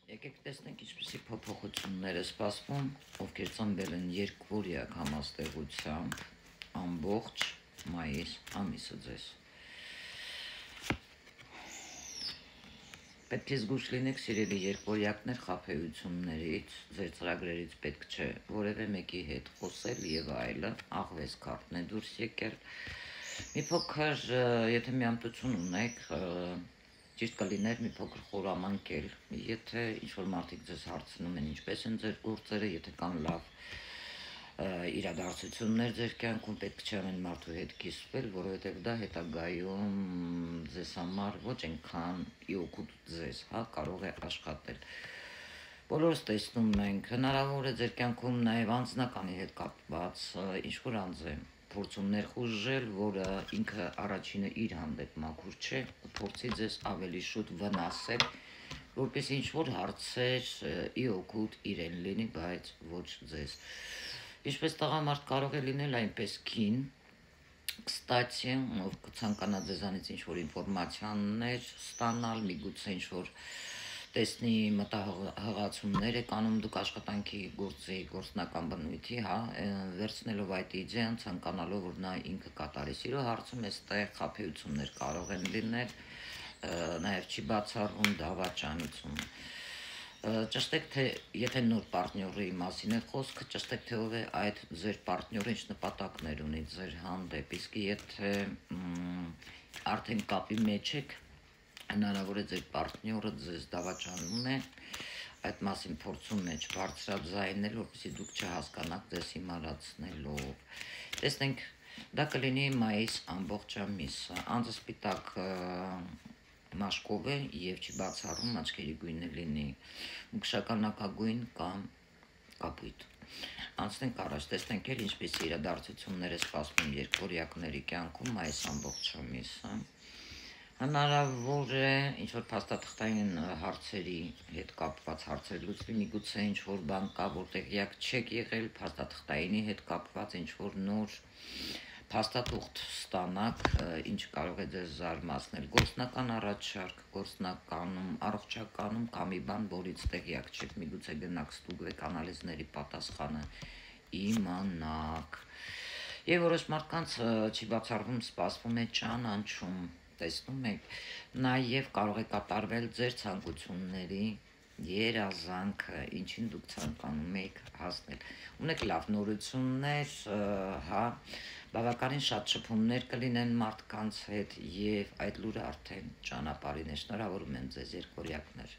Եկեք տեսնենք ինչպիսի փոփոխություններ է սպասվում, ովքեր ծնվել են երկվորյակ համաստեղությամբ ամբողջ մայիս ամիսը ձեզ։ Պետք է զգույշ լինեք, սիրելի երկվորյակներ, խաբեություններից, ձեր ծրագրերից պետք չէ որևէ մեկի հետ խոսել եւ այլն, աղվես քարտն է դուրս եկել։ Մի փոքր, եթե միամտություն ունեք, ճիշտ կլիներ մի փոքր խորամանկել, եթե ինչ-որ մարդիկ ձեզ հարցնում են ինչպես են ձեր գործերը, եթե կան լավ իրադարձություններ ձեր կյանքում, պետք չէ ամեն մարդու հետ կիսվել, որովհետև դա հետագայում ձեզ համար ոչ այնքան իօգուտ ձեզ, կարող է աշխատել։ Բոլորս տեսնում ենք, հնարավոր է ձեր կյանքում նաև անձնականի հետ կապված ինչ-որ անձ է փորձումներ խուժել, որը ինքը առաջինը իր հանդեպ մաքուր չէ, փորձի ձեզ ավելի շուտ վնասել, որպես ինչ-որ հարցեր իօգուտ իրեն լինի, բայց ոչ ձեզ։ Ինչպես տղամարդ կարող է լինել այնպես կին, կստացի, ով կցանկանա ձեզանից ինչ-որ ինֆորմացիաներ ստանալ, միգուցե ինչ-որ տեսնի մտահղացումներ եք անում դուք աշխատանքի գործի գործնական բնույթի, վերցնելով այդ իդեան, ցանկանալով որ նա ինքը կատարի։ Սիրո հարցում էստեղ խաբեություններ կարող են լինել, նաև չի բացառվում դավաճանություն։ Ճշտեք, թե եթե նոր պարտների մասին է խոսքը, ճշտեք, թե ով է այդ ձեր պարտները, ինչ նպատակներ ունի ձեր հանդեպ, իսկ եթե արդեն կապի մեջ եք, հնարավոր է ձեր պարտները ձեզ դավաճանում է, այդ մասին փորձում մեջ բարձրաձայնել, որպեսզի դուք չհասկանաք ձեզ հիմարացնելով։ Տեսնենք, դա կլինի մայիս ամբողջ ամիսը, անձը սպիտակ մաշկով է եւ չի բացառում աչքերի գույնը լինի մկշականակագույն կամ կապույտ։ Անցնենք առաջ, տեսնենք էլ ինչպես իրադարձություններ է սպասվում երկվորյակների կյանքում մայիս ամբողջ ամիսը։ Հնարավոր է ինչ-որ փաստաթղթային հարցերի հետ կապված հարցեր լուծվի, միգուցե ինչ-որ բան կա, որտեղ չեք եղել, փաստաթղթայինի հետ կապված ինչ-որ նոր փաստաթուղթ ստանաք, ինչ կարող է ձեզ զարմացնել, գործնական առաջարկ, գործնականում, առողջականում կամ մի բան, որից տեղյակ չեք, միգուցե գնաք ստուգվեք անալիզների պատասխանը իմանաք։ Եվ որոշ մարդկանց չի բացառվում, սպասվում է ճանաչում, տեսնում եք, նաև կարող է կատարվել ձեր ցանկությունների երազանքը, ինչին դուք ցանկանում եք հասնել։ Ունեք լավ նորություններ, բավականին շատ շփումներ կլինեն մարդկանց հետ եւ այդ լուրը արդեն ճանապարհին է։ Շնորհավորում եմ ձեզ երկվորյակներ։